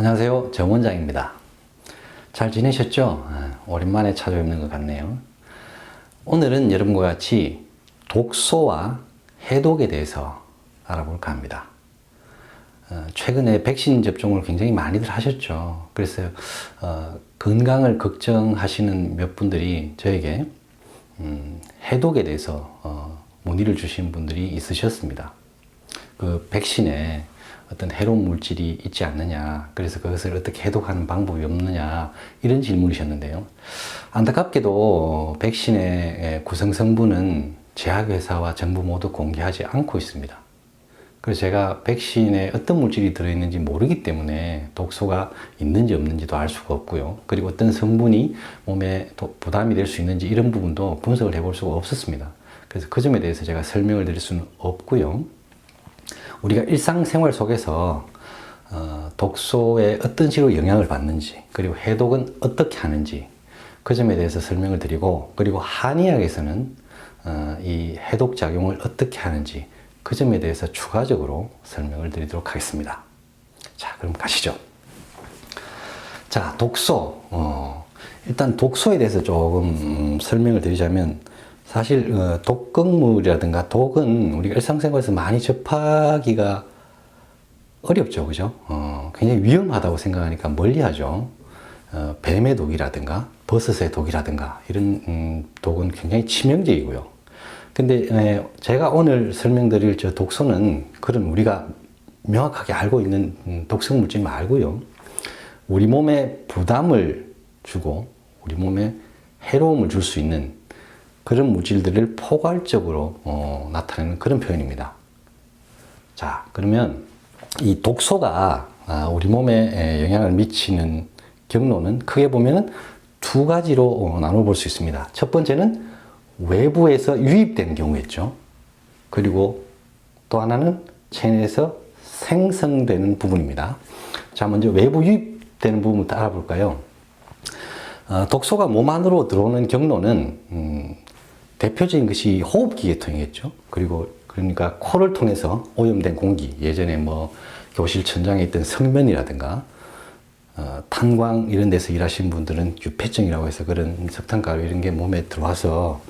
안녕하세요. 정원장입니다. 잘 지내셨죠? 오랜만에 찾아뵙는 것 같네요. 오늘은 여러분과 같이 독소와 해독에 대해서 알아볼까 합니다. 최근에 백신 접종을 굉장히 많이들 하셨죠. 그래서 건강을 걱정하시는 몇 분들이 저에게 해독에 대해서 문의를 주신 분들이 있으셨습니다. 그 백신에 어떤 해로운 물질이 있지 않느냐, 그래서 그것을 어떻게 해독하는 방법이 없느냐, 이런 질문이셨는데요. 안타깝게도 백신의 구성 성분은 제약회사와 정부 모두 공개하지 않고 있습니다. 그래서 제가 백신에 어떤 물질이 들어있는지 모르기 때문에 독소가 있는지 없는지도 알 수가 없고요. 그리고 어떤 성분이 몸에 부담이 될 수 있는지 이런 부분도 분석을 해볼 수가 없었습니다. 그래서 그 점에 대해서 제가 설명을 드릴 수는 없고요. 우리가 일상생활 속에서 독소에 어떤 식으로 영향을 받는지, 그리고 해독은 어떻게 하는지 그 점에 대해서 설명을 드리고, 그리고 한의학에서는 이 해독 작용을 어떻게 하는지 그 점에 대해서 추가적으로 설명을 드리도록 하겠습니다. 자, 그럼 가시죠. 자, 독소. 일단 독소에 대해서 조금 설명을 드리자면, 사실 독극물이라든가 독은 우리가 일상생활에서 많이 접하기가 어렵죠, 그죠? 굉장히 위험하다고 생각하니까 멀리하죠. 뱀의 독이라든가 버섯의 독이라든가 이런 독은 굉장히 치명적이고요. 근데 제가 오늘 설명드릴 저 독소는 그런 우리가 명확하게 알고 있는 독성 물질 말고요, 우리 몸에 부담을 주고 우리 몸에 해로움을 줄 수 있는 그런 물질들을 포괄적으로 나타내는 그런 표현입니다. 자, 그러면 이 독소가 우리 몸에 영향을 미치는 경로는 크게 보면 두 가지로 나눠볼 수 있습니다. 첫 번째는 외부에서 유입된 경우였죠. 그리고 또 하나는 체내에서 생성되는 부분입니다. 자, 먼저 외부 유입되는 부분부터 알아볼까요? 독소가 몸 안으로 들어오는 경로는 대표적인 것이 호흡기에 통했죠. 그러니까 코를 통해서 오염된 공기, 예전에 뭐 교실 천장에 있던 성면이라든가 탄광 이런 데서 일하신 분들은 유폐증이라고 해서 그런 석탄가루 이런 게 몸에 들어와서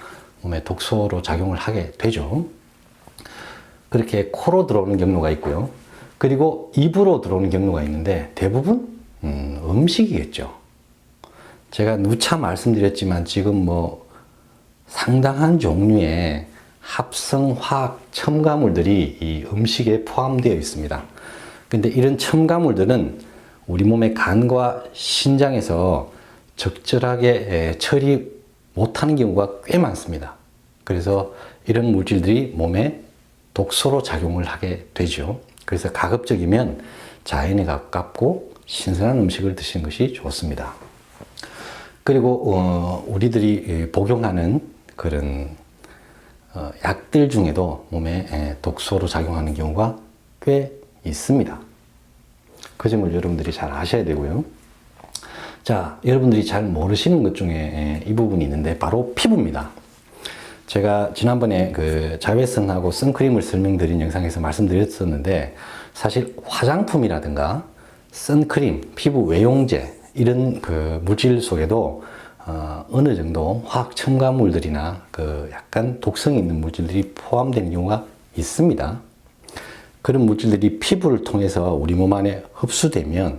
몸에 독소로 작용을 하게 되죠. 그렇게 코로 들어오는 경로가 있고요. 그리고 입으로 들어오는 경로가 있는데 대부분 음식이겠죠. 제가 누차 말씀드렸지만 지금 뭐 상당한 종류의 합성 화학 첨가물들이 이 음식에 포함되어 있습니다. 근데 이런 첨가물들은 우리 몸의 간과 신장에서 적절하게 처리 못하는 경우가 꽤 많습니다. 그래서 이런 물질들이 몸에 독소로 작용을 하게 되죠. 그래서 가급적이면 자연에 가깝고 신선한 음식을 드시는 것이 좋습니다. 그리고 우리들이 복용하는 그런 약들 중에도 몸에 독소로 작용하는 경우가 꽤 있습니다. 그 점을 여러분들이 잘 아셔야 되고요. 자, 여러분들이 잘 모르시는 것 중에 이 부분이 있는데 바로 피부입니다. 제가 지난번에 그 자외선하고 선크림을 설명드린 영상에서 말씀드렸었는데, 사실 화장품이라든가 선크림, 피부 외용제 이런 그 물질 속에도 어느 정도 화학 첨가물들이나 그 약간 독성이 있는 물질들이 포함되는 경우가 있습니다. 그런 물질들이 피부를 통해서 우리 몸 안에 흡수되면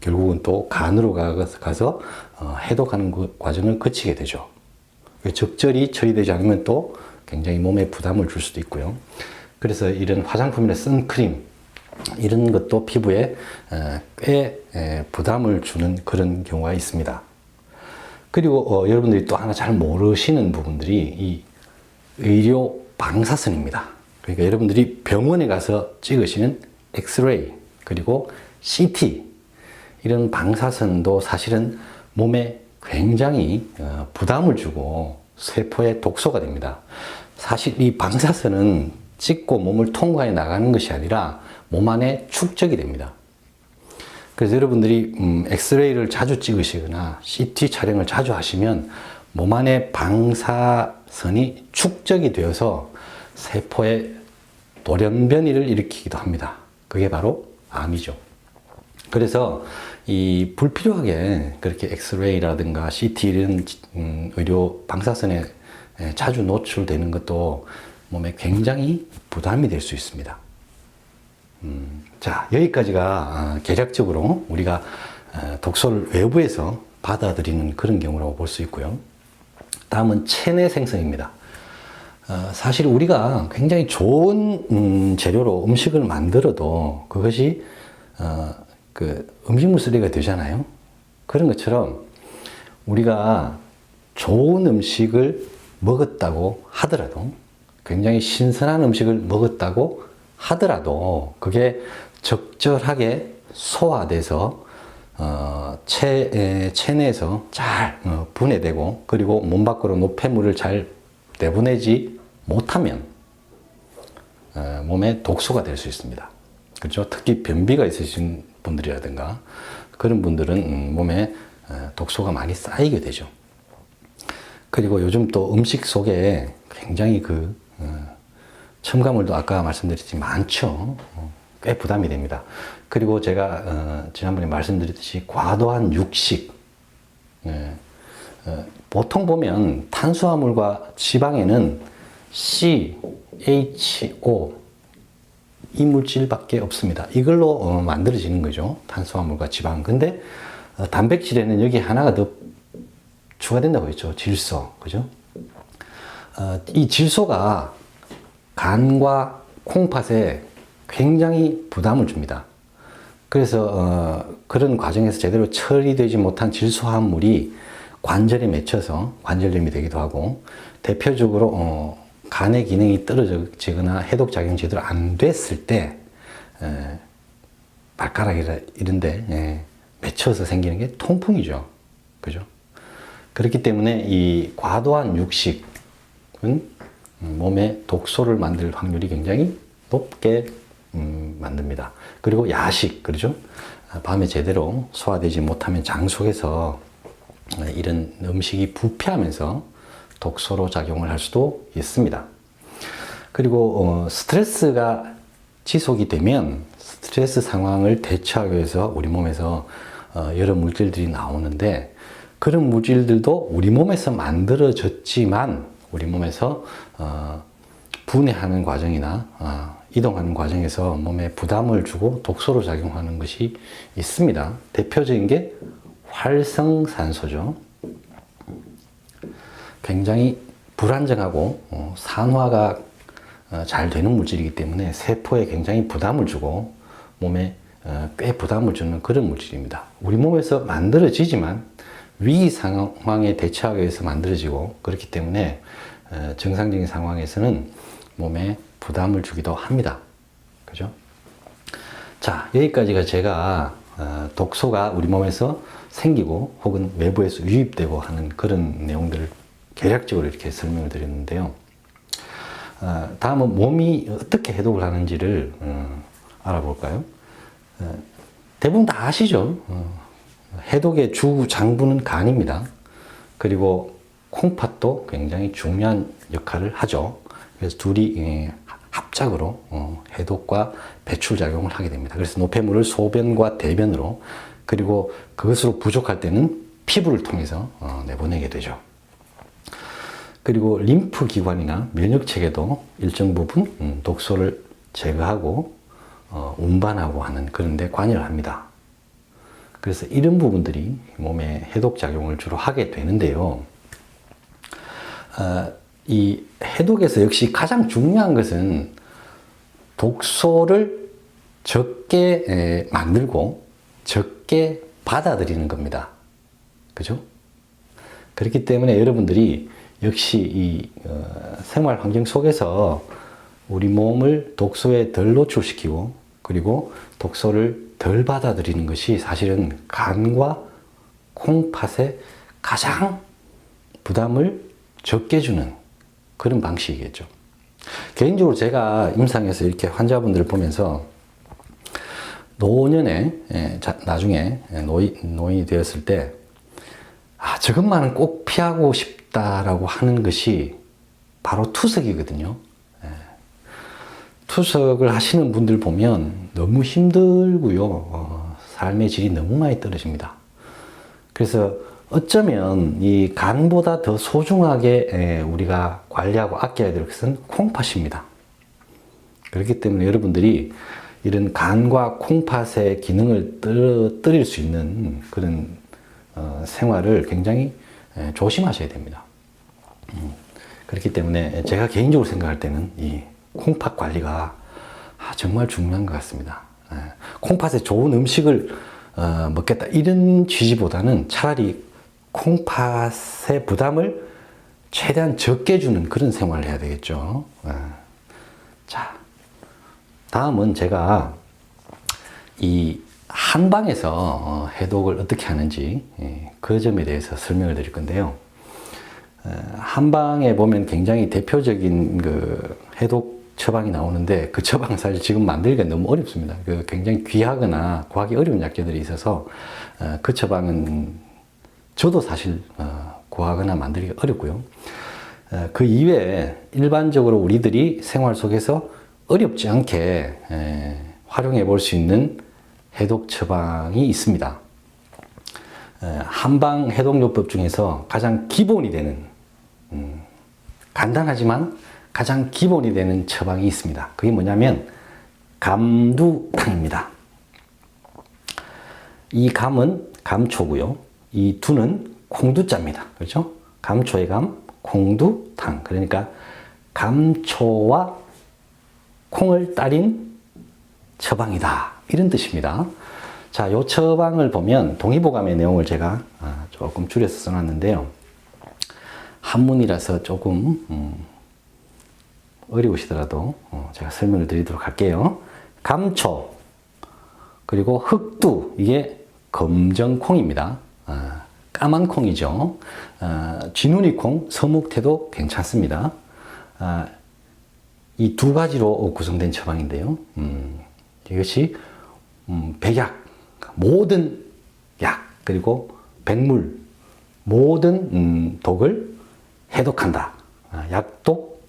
결국은 또 간으로 가서 해독하는 그 과정을 거치게 되죠. 적절히 처리되지 않으면 또 굉장히 몸에 부담을 줄 수도 있고요. 그래서 이런 화장품이나 선크림 이런 것도 피부에 꽤 부담을 주는 그런 경우가 있습니다. 그리고 여러분들이 또 하나 잘 모르시는 부분들이 이 의료 방사선입니다. 그러니까 여러분들이 병원에 가서 찍으시는 엑스레이 그리고 CT 이런 방사선도 사실은 몸에 굉장히 부담을 주고 세포에 독소가 됩니다. 사실 이 방사선은 찍고 몸을 통과해 나가는 것이 아니라 몸 안에 축적이 됩니다. 그래서 여러분들이 엑스레이를 자주 찍으시거나 CT 촬영을 자주 하시면 몸 안에 방사선이 축적이 되어서 세포에 돌연변이를 일으키기도 합니다. 그게 바로 암이죠. 그래서 이 불필요하게 그렇게 엑스레이라든가 CT 이런 의료 방사선에 자주 노출되는 것도 몸에 굉장히 부담이 될 수 있습니다. 자, 여기까지가 개략적으로 우리가 독소를 외부에서 받아들이는 그런 경우라고 볼 수 있고요. 다음은 체내 생성입니다. 사실 우리가 굉장히 좋은 재료로 음식을 만들어도 그것이 그 음식물 쓰레기가 되잖아요. 그런 것처럼 우리가 좋은 음식을 먹었다고 하더라도, 굉장히 신선한 음식을 먹었다고 하더라도 그게 적절하게 소화돼서 체내에서 잘 분해되고, 그리고 몸 밖으로 노폐물을 잘 내보내지 못하면 몸에 독소가 될 수 있습니다. 그렇죠? 특히 변비가 있으신 분들이라든가 그런 분들은 몸에 독소가 많이 쌓이게 되죠. 그리고 요즘 또 음식 속에 굉장히 첨가물도 아까 말씀드렸지만 많죠. 꽤 부담이 됩니다. 그리고 제가 지난번에 말씀드렸듯이 과도한 육식, 보통 보면 탄수화물과 지방에는 CHO 이 물질밖에 없습니다. 이걸로 만들어지는 거죠. 탄수화물과 지방. 근데 단백질에는 여기 하나가 더 추가된다고 했죠. 질소. 그죠? 이 질소가 간과 콩팥에 굉장히 부담을 줍니다. 그래서 그런 과정에서 제대로 처리되지 못한 질소 함물이 관절에 맺혀서 관절염이 되기도 하고, 대표적으로 간의 기능이 떨어지거나 해독작용이 제대로 안 됐을 때 발가락이나 이런데 맺혀서 생기는 게 통풍이죠. 그죠? 그렇기 때문에 이 과도한 육식은 몸에 독소를 만들 확률이 굉장히 높게 만듭니다. 그리고 야식, 그렇죠? 밤에 제대로 소화되지 못하면 장 속에서 이런 음식이 부패하면서 독소로 작용을 할 수도 있습니다. 그리고 스트레스가 지속이 되면 스트레스 상황을 대처하기 위해서 우리 몸에서 여러 물질들이 나오는데, 그런 물질들도 우리 몸에서 만들어졌지만 우리 몸에서 분해하는 과정이나 이동하는 과정에서 몸에 부담을 주고 독소로 작용하는 것이 있습니다. 대표적인 게 활성산소죠. 굉장히 불안정하고 산화가 잘 되는 물질이기 때문에 세포에 굉장히 부담을 주고 몸에 꽤 부담을 주는 그런 물질입니다. 우리 몸에서 만들어지지만 위기 상황에 대처하기 위해서 만들어지고, 그렇기 때문에 정상적인 상황에서는 몸에 부담을 주기도 합니다. 그죠? 자, 여기까지가 제가 독소가 우리 몸에서 생기고 혹은 외부에서 유입되고 하는 그런 내용들을 개략적으로 이렇게 설명을 드렸는데요. 다음은 몸이 어떻게 해독을 하는지를 알아볼까요? 대부분 다 아시죠? 해독의 주 장부는 간입니다. 그리고 콩팥도 굉장히 중요한 역할을 하죠. 그래서 둘이 합작으로 해독과 배출 작용을 하게 됩니다. 그래서 노폐물을 소변과 대변으로, 그리고 그것으로 부족할 때는 피부를 통해서 내보내게 되죠. 그리고 림프 기관이나 면역 체계도 일정 부분 독소를 제거하고 운반하고 하는 그런 데 관여를 합니다. 그래서 이런 부분들이 몸에 해독 작용을 주로 하게 되는데요. 이 해독에서 역시 가장 중요한 것은 독소를 적게 만들고 적게 받아들이는 겁니다. 그죠? 그렇기 때문에 여러분들이 역시 이 생활 환경 속에서 우리 몸을 독소에 덜 노출시키고, 그리고 독소를 덜 받아들이는 것이 사실은 간과 콩팥에 가장 부담을 적게 주는 그런 방식이겠죠. 개인적으로 제가 임상에서 이렇게 환자분들을 보면서 노년에 나중에 노인이 되었을 때 저것만은 꼭 피하고 싶다라고 하는 것이 바로 투석이거든요. 투석을 하시는 분들 보면 너무 힘들고요. 삶의 질이 너무 많이 떨어집니다. 그래서 어쩌면 이 간보다 더 소중하게 우리가 관리하고 아껴야 될 것은 콩팥입니다. 그렇기 때문에 여러분들이 이런 간과 콩팥의 기능을 떨어뜨릴 수 있는 그런 생활을 굉장히 조심하셔야 됩니다. 그렇기 때문에 제가 개인적으로 생각할 때는 이 콩팥 관리가 정말 중요한 것 같습니다. 콩팥에 좋은 음식을 먹겠다 이런 취지보다는 차라리 콩팥의 부담을 최대한 적게 주는 그런 생활을 해야 되겠죠. 자, 다음은 제가 이 한방에서 해독을 어떻게 하는지 그 점에 대해서 설명을 드릴 건데요. 한방에 보면 굉장히 대표적인 그 해독 처방이 나오는데 그 처방은 사실 지금 만들기가 너무 어렵습니다. 그 굉장히 귀하거나 구하기 어려운 약재들이 있어서 그 처방은 저도 사실 구하거나 만들기가 어렵고요. 그 이외에 일반적으로 우리들이 생활 속에서 어렵지 않게 활용해 볼 수 있는 해독 처방이 있습니다. 한방 해독요법 중에서 가장 기본이 되는 간단하지만 가장 기본이 되는 처방이 있습니다. 그게 뭐냐면 감두탕입니다. 이 감은 감초고요. 이 두는 콩두자입니다. 그렇죠? 감초의 감, 콩두탕. 그러니까 감초와 콩을 따린 처방이다. 이런 뜻입니다. 자, 요 처방을 보면 동의보감의 내용을 제가 조금 줄여서 써놨는데요. 한문이라서 조금 어려우시더라도 제가 설명을 드리도록 할게요. 감초, 그리고 흑두, 이게 검정콩입니다. 까만 콩이죠. 쥐누리콩, 서묵태도 괜찮습니다. 이 두 가지로 구성된 처방인데요. 이것이 백약, 모든 약, 그리고 백물, 모든 독을 해독한다. 약독,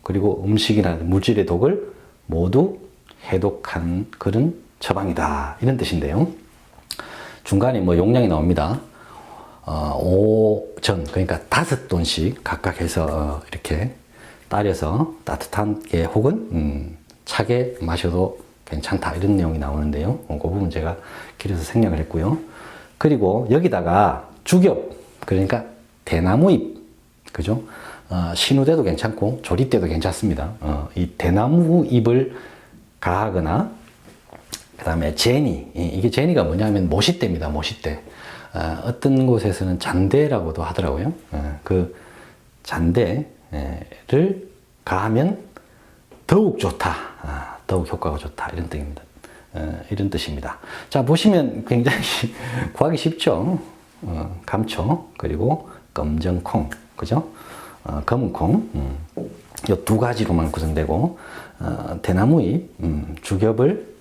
그리고 음식이나 물질의 독을 모두 해독한 그런 처방이다. 이런 뜻인데요. 중간에 뭐 용량이 나옵니다. 5전, 그러니까 5돈씩 각각 해서 이렇게 따려서 따뜻하게 혹은 차게 마셔도 괜찮다. 이런 내용이 나오는데요. 그 부분 제가 길어서 생략을 했고요. 그리고 여기다가 죽엽, 그러니까 대나무잎, 그죠? 신우대도 괜찮고 조리대도 괜찮습니다. 이 대나무잎을 가하거나, 그 다음에 제니, 이게 제니가 뭐냐면 모시대입니다. 모시대. 어떤 곳에서는 잔대라고도 하더라고요. 그 잔대를 가하면 더욱 좋다. 더욱 효과가 좋다. 이런 뜻입니다. 이런 뜻입니다. 자, 보시면 굉장히 구하기 쉽죠. 감초, 그리고 검정콩, 그죠? 검은콩, 이 두 가지로만 구성되고, 대나무잎, 죽엽을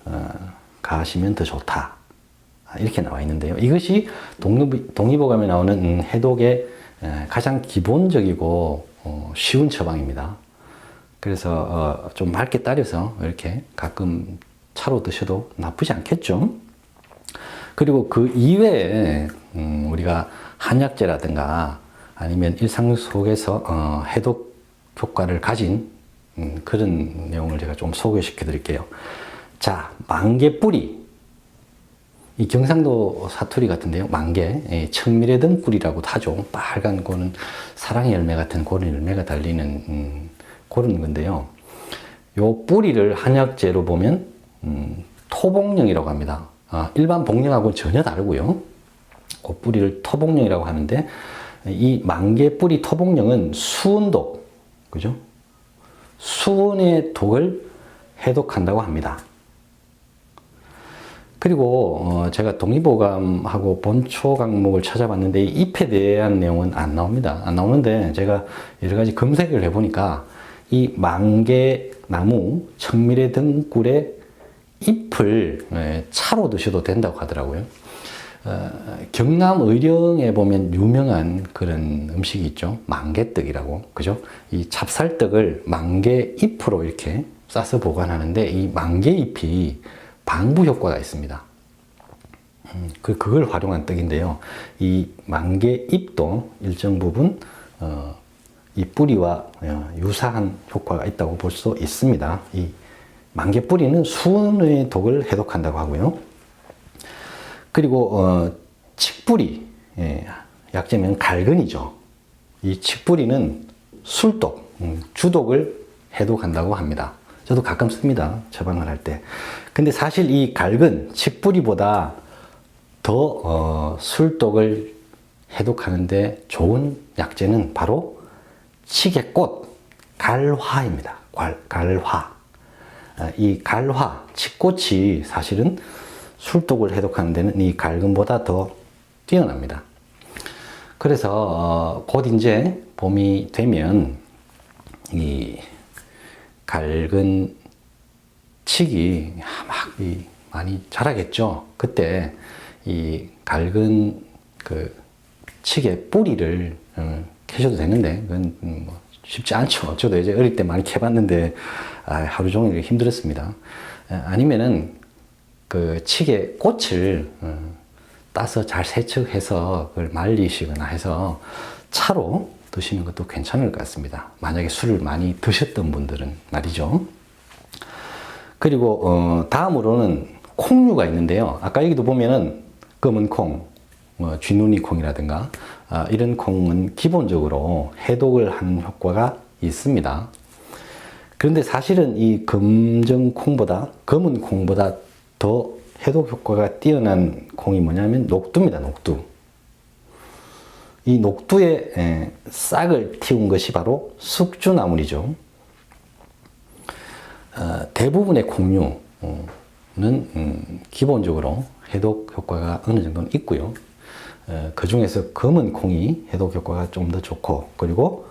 가하시면 더 좋다. 이렇게 나와 있는데요. 이것이 동의보감에 나오는 해독의 가장 기본적이고 쉬운 처방입니다. 그래서 좀 맑게 따려서 이렇게 가끔 차로 드셔도 나쁘지 않겠죠. 그리고 그 이외에 우리가 한약재라든가 아니면 일상 속에서 해독 효과를 가진 그런 내용을 제가 좀 소개시켜 드릴게요. 자, 만개뿌리. 이 경상도 사투리 같은데요. 만개, 청미래 등 뿌리라고도 하죠. 빨간 거는 사랑의 열매 같은 그런 열매가 달리는 그런 건데요. 요 뿌리를 한약재로 보면 토복령이라고 합니다. 일반 복령하고는 전혀 다르고요. 그 뿌리를 토복령이라고 하는데 이 만개 뿌리 토복령은 수은독, 그죠? 수은의 독을 해독한다고 합니다. 그리고 제가 동의보감하고 본초 강목을 찾아봤는데 이 잎에 대한 내용은 안 나옵니다. 안 나오는데 제가 여러 가지 검색을 해보니까 이 만개나무, 청미래 등꿀의 잎을 차로 드셔도 된다고 하더라고요. 경남 의령에 보면 유명한 그런 음식이 있죠. 만개떡이라고, 그죠? 이 찹쌀떡을 만개잎으로 이렇게 싸서 보관하는데 이 만개잎이 방부 효과가 있습니다. 그걸 활용한 떡인데요. 이 만개 잎도 일정 부분 이 뿌리와 유사한 효과가 있다고 볼 수 있습니다. 이 만개 뿌리는 수은의 독을 해독한다고 하고요. 그리고 칡뿌리, 약재면 갈근이죠. 이 칡뿌리는 술독, 주독을 해독한다고 합니다. 저도 가끔 씁니다. 처방을 할 때. 근데 사실 이 갈근, 칡뿌리보다 더 술독을 해독하는데 좋은 약재는 바로 치개꽃, 갈화입니다. 갈화. 이 갈화, 치꽃이 사실은 술독을 해독하는 데는 이 갈근보다 더 뛰어납니다. 그래서 곧 이제 봄이 되면 이 갈근 칡이 막 많이 자라겠죠. 그때 이 갈근 그 칡의 뿌리를 캐셔도 되는데 그건 뭐 쉽지 않죠. 저도 이제 어릴 때 많이 캐봤는데 하루 종일 힘들었습니다. 아니면은 그 칡의 꽃을 따서 잘 세척해서 그걸 말리시거나 해서 차로 드시는 것도 괜찮을 것 같습니다. 만약에 술을 많이 드셨던 분들은 말이죠. 그리고 다음으로는 콩류가 있는데요. 아까 여기도 보면은 검은 콩, 쥐눈이 콩이라든가 이런 콩은 기본적으로 해독을 하는 효과가 있습니다. 그런데 사실은 이 검은 콩보다 더 해독 효과가 뛰어난 콩이 뭐냐면 녹두입니다. 녹두. 이 녹두의 싹을 틔운 것이 바로 숙주나물이죠. 대부분의 콩류는 기본적으로 해독 효과가 어느 정도는 있고요. 그 중에서 검은 콩이 해독 효과가 좀 더 좋고, 그리고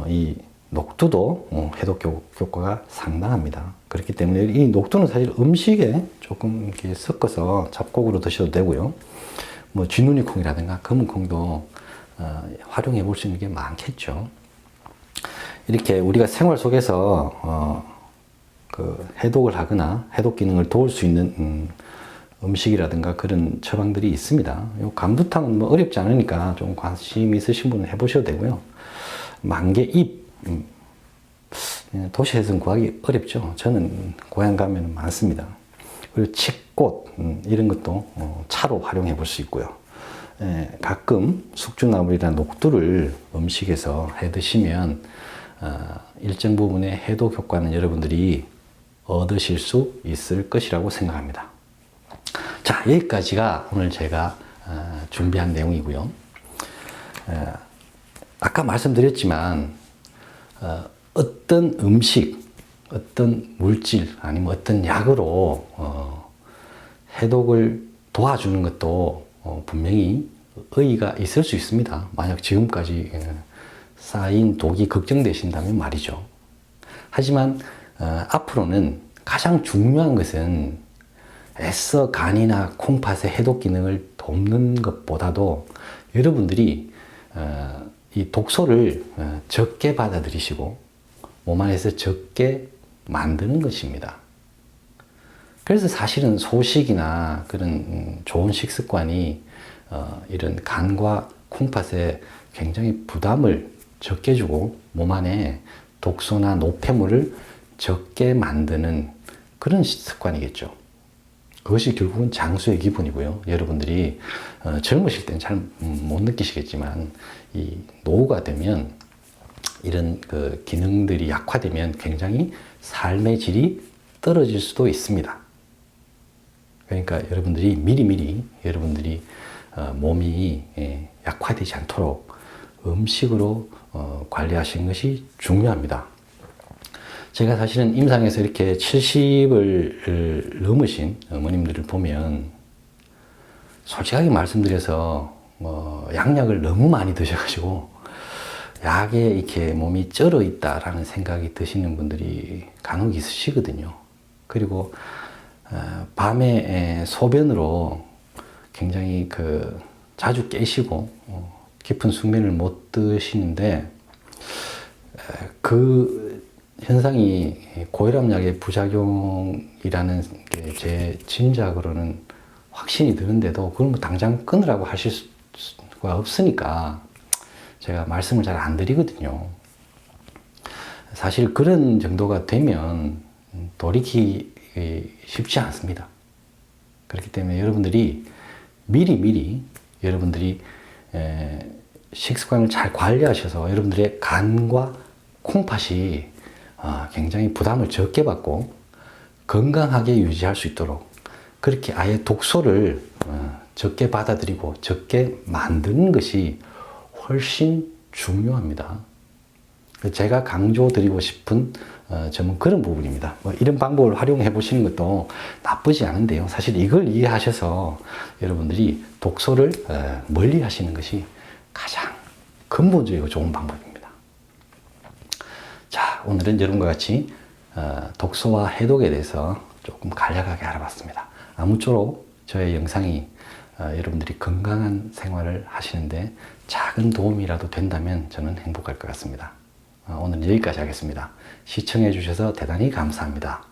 이 녹두도 해독 효과가 상당합니다. 그렇기 때문에 이 녹두는 사실 음식에 조금 이렇게 섞어서 잡곡으로 드셔도 되고요. 뭐 쥐눈이 콩이라든가 검은 콩도 활용해 볼 수 있는 게 많겠죠. 이렇게 우리가 생활 속에서 그 해독을 하거나 해독 기능을 도울 수 있는 음식이라든가 그런 처방들이 있습니다. 요 감부탕은 뭐 어렵지 않으니까 좀 관심 있으신 분은 해보셔도 되고요. 만개잎, 도시에서는 구하기 어렵죠. 저는 고향 가면 많습니다. 그리고 칡꽃, 이런 것도 차로 활용해 볼 수 있고요. 가끔 숙주나물이나 녹두를 음식에서 해 드시면 일정 부분의 해독 효과는 여러분들이 얻으실 수 있을 것이라고 생각합니다. 자, 여기까지가 오늘 제가 준비한 내용이고요. 아까 말씀드렸지만 어떤 음식, 어떤 물질, 아니면 어떤 약으로 해독을 도와주는 것도 분명히 의의가 있을 수 있습니다. 만약 지금까지 쌓인 독이 걱정되신다면 말이죠. 하지만 앞으로는 가장 중요한 것은 애써 간이나 콩팥의 해독 기능을 돕는 것보다도 여러분들이 이 독소를 적게 받아들이시고 몸 안에서 적게 만드는 것입니다. 그래서 사실은 소식이나 그런 좋은 식습관이 이런 간과 콩팥에 굉장히 부담을 적게 주고 몸 안에 독소나 노폐물을 적게 만드는 그런 습관이겠죠. 그것이 결국은 장수의 기본이고요. 여러분들이 젊으실 때는 잘 못 느끼시겠지만 이 노후가 되면 이런 그 기능들이 약화되면 굉장히 삶의 질이 떨어질 수도 있습니다. 그러니까 여러분들이 미리미리 여러분들이 몸이 약화되지 않도록 음식으로 관리하시는 것이 중요합니다. 제가 사실은 임상에서 이렇게 70을 넘으신 어머님들을 보면 솔직하게 말씀드려서 양약을 너무 많이 드셔가지고 약에 이렇게 몸이 쩔어 있다라는 생각이 드시는 분들이 간혹 있으시거든요. 그리고 밤에 소변으로 굉장히 자주 깨시고 깊은 숙면을 못 드시는데 그 현상이 고혈압약의 부작용이라는 게 제 짐작으로는 확신이 드는데도 그걸 뭐 당장 끊으라고 하실 수가 없으니까 제가 말씀을 잘 안 드리거든요. 사실 그런 정도가 되면 돌이키기 쉽지 않습니다. 그렇기 때문에 여러분들이 미리 여러분들이 식습관을 잘 관리하셔서 여러분들의 간과 콩팥이 굉장히 부담을 적게 받고 건강하게 유지할 수 있도록 그렇게 아예 독소를 적게 받아들이고 적게 만드는 것이 훨씬 중요합니다. 제가 강조드리고 싶은 점은 그런 부분입니다. 이런 방법을 활용해 보시는 것도 나쁘지 않은데요. 사실 이걸 이해하셔서 여러분들이 독소를 멀리 하시는 것이 가장 근본적이고 좋은 방법입니다. 자, 오늘은 여러분과 같이 독소와 해독에 대해서 조금 간략하게 알아봤습니다. 아무쪼록 저의 영상이 여러분들이 건강한 생활을 하시는데 작은 도움이라도 된다면 저는 행복할 것 같습니다. 오늘은 여기까지 하겠습니다. 시청해 주셔서 대단히 감사합니다.